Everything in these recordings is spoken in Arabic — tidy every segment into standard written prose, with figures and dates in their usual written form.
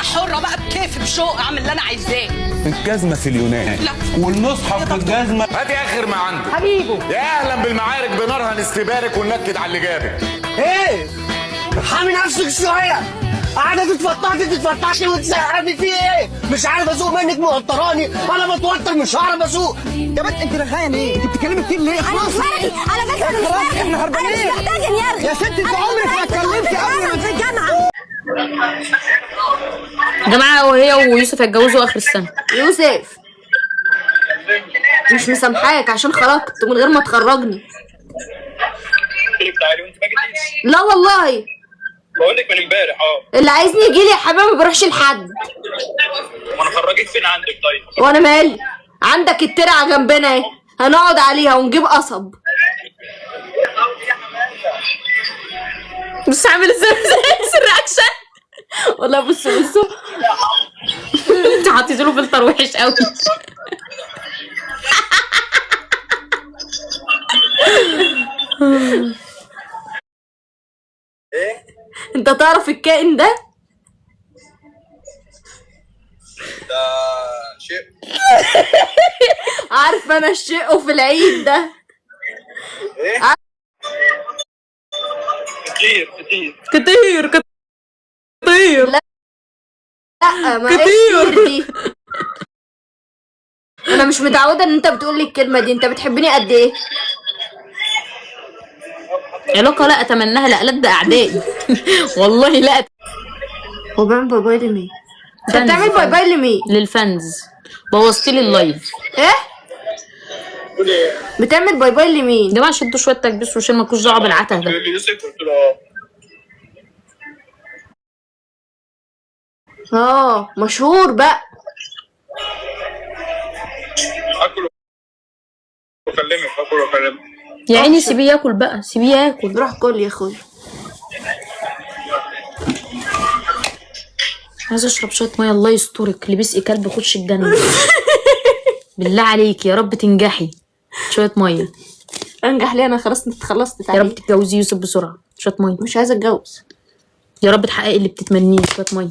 وانا حره بقى بكيفي بشوق اعمل اللي انا عايزاه. الجزمه في اليونان والمصحف في الجزمه. هاتي اخر ما عندك حبيبه. يا اهلا بالمعارك بنارها نستبارك وننكد على اللي جابك. ايه؟ حامي نفسك شويه. قاعده تتفتحي وتسقفي في ايه؟ مش عارف اسوق منك موتراني، انا بتوتر مش هعرف اسوق. يا بنت انت رغايه ليه؟ انت بتتكلمي كتير ليه؟ خلاص انا بس احنا هربانين. انا مش محتاجه نرغي يا ست انت عمرك ما اتكلمتي قبل في الجامعه. يا جماعه وهي ويوسف هيتجوزوا اخر السنه. يوسف مش مسامحاك عشان خرجت من غير ما تخرجني. لا والله بقول لك من امبارح. اللي عايزني يجي لي يا حبيبي ما بروحش لحد. وانا خرجك فين عندك طيب؟ وانا مالي؟ عندك الترعه جنبنا اهي، هنقعد عليها ونجيب قصب. بص عامل ازاي الرياكشن. والله بصوا انت حطيت له فلتر وحش قوي. ايه؟ انت تعرف الكائن ده؟ ده شيء عارف انا الشقه في العيد ده. ايه؟ كتير لا ما كتير دي. انا مش متعوده ان انت بتقول لي الكلمه دي. انت بتحبني قد ايه؟ علاقه لا اتمناها لا ده اعدائي. والله لا. هو بيعمل باي باي لمين؟ انت بتعمل باي باي لمين؟ للفانز. بوظتي لي اللايف. ايه؟ بتعمل باي باي لمين؟ يا جماعه شدوا شويه تكبيس وشيل مالكوش دعوه بالعته ده. يوسف قلت له مشهور بقى. اكل واكلمك يا عيني سيبيه ياكل بقى، سيبيه ياكل. روح كل يا اخويا. عايزه اشرب شويه ميه الله يسترك. لبسي كلب خش الجنه. بالله عليك يا رب تنجحي. شويه ميه. انجح ليه؟ انا خلاص اتخلصت يا رب تتجوزي يوسف بسرعه. شويه ميه. مش عايزه اتجوز. يا رب تحققي اللي بتتمنيه. شويه ميه.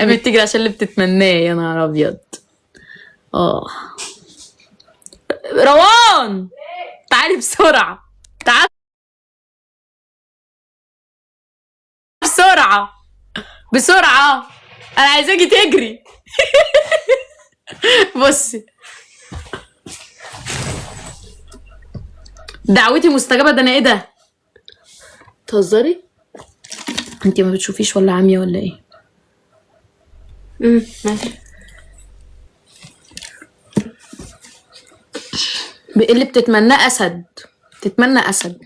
قامت تجري عشان اللي بتتمناه. يا نهار ابيض. روان تعالي بسرعه. تعالي بسرعه انا عايزاكي تجري. بصي دعوتي مستجابه. ده انا ايه ده؟ تهزري؟ انتي ما بتشوفيش ولا عمية ولا ايه؟ ماشي. اللي بتتمناه اسد. تتمنى اسد.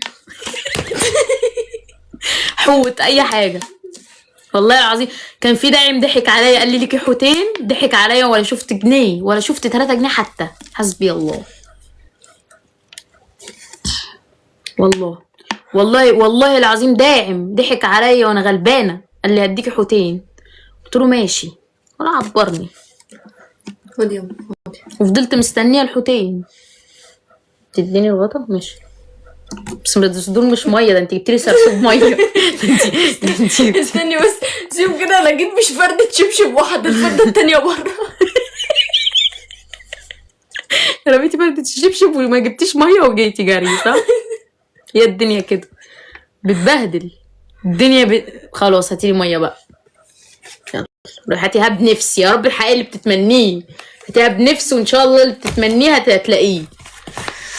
حوت اي حاجه. والله العظيم كان في داعم ضحك عليا قال لي ليكي حوتين. ضحك عليا ولا شفت جنيه ولا شفت 3 جنيه حتى. حسبي الله. والله العظيم داعم ضحك عليا وانا غلبانه قال لي هديكي حوتين. قلت له ماشي ولا عبرني. خد يوم. وفضلت مستنيه الحوتين. تديني الغطا ماشي. بس دول مش ميه. ده انت جبتي لي سرسوب ميه. استني بس سيب كده. انا جيت مش فردة شبشب واحده، الفرده التانيه بره. رميتي فردة الشبشب وما جبتيش ميه وجيتي جري صح؟ هي الدنيا كده بتبهدل الدنيا خلاص هاتيلي ميه بقى. يلا هاتيها بنفسي. يا رب الحقيقة اللي بتتمنيه هاتيها بنفسي وان شاء الله اللي بتتمنيه هتلاقيه.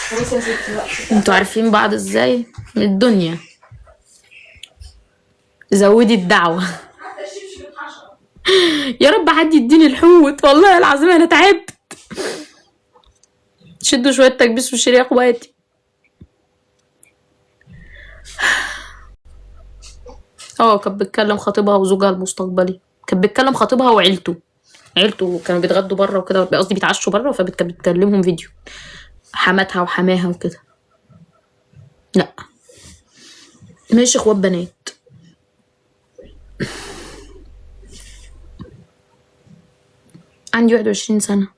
خلاص يا ستي بقى. انتوا عارفين بعض ازاي من الدنيا. زودي الدعوة. يا رب حد يديني الحوت. والله العظيم انا تعبت. شدوا شوية تكبيس وشيل يا اخواتي. كانت بتكلم خطيبها وزوجها المستقبلي. كانت بتكلم خطيبها وعيلته. كانوا بيتغدوا بره وكده، قصدي بيتعشوا بره، فكانت بتكلمهم فيديو حماتها وحماها وكده. لا ماشي اخوات بنات. عندي 21 سنة.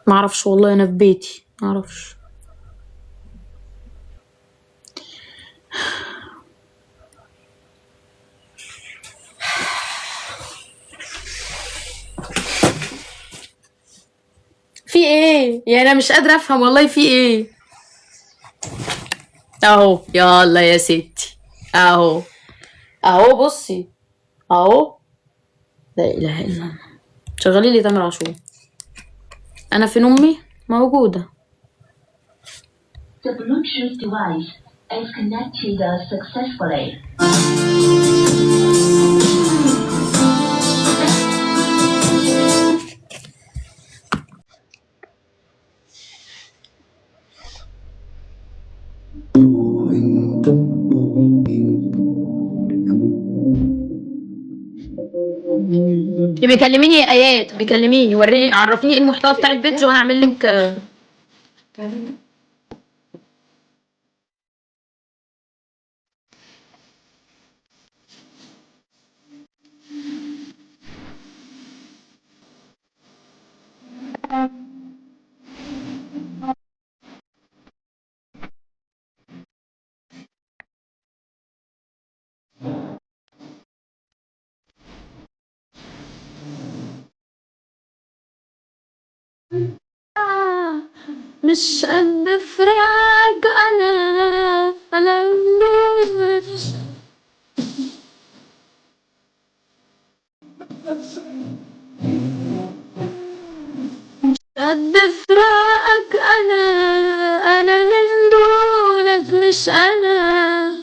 معرفش والله انا في بيتي معرفش. ايه يعني؟ انا مش قادره افهم والله في ايه. اهو يلا يا ستي، اهو اهو بصي اهو. لا اله الا الله. شغلي لي تامر عاشور. انا فين امي موجوده. The Bluetooth device is connected successfully. بيكلميني يا ايات، بيكلميني وريني عرفيني ايه المحتوى بتاع الفيديو وانا هعمل لك. مش قد فراق انا مش قد فراق انا من دونك مش انا.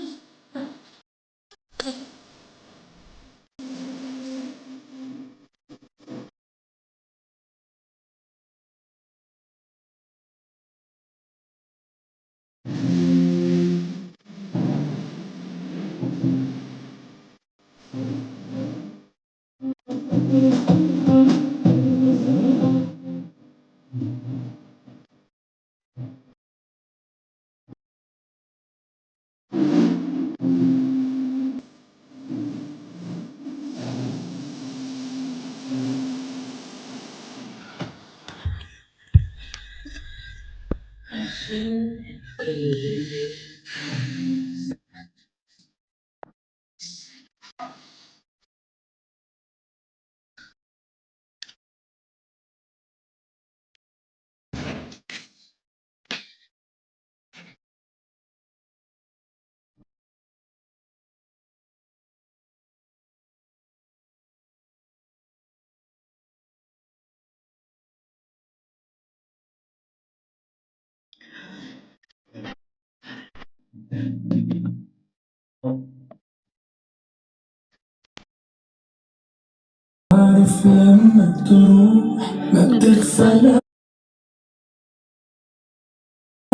عارف لما تروح ما بتغفل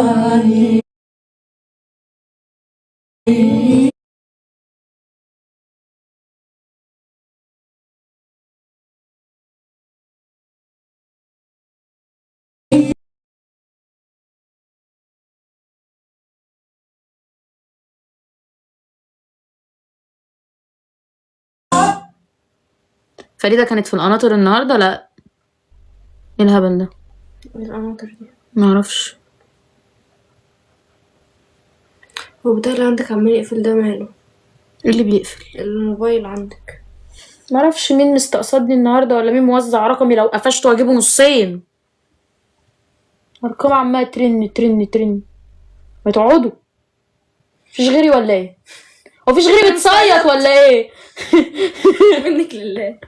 عليك. فريدة كانت في القناطر النهارده؟ لا، ايه الهبل ده؟ القناطر دي معرفش. هو بتاع اللي عندك عمال يقفل ده ماله؟ ايه اللي بيقفل؟ الموبايل عندك. معرفش مين مستقصدني النهارده ولا مين موزع رقمي، لو قفشته واجيبه نصين. ارقام عمالة ترن ترن ترن. ما تقعدوا، مفيش غيري ولا ايه؟ هو مفيش غيري بتصيط ولا ايه؟ منك لله.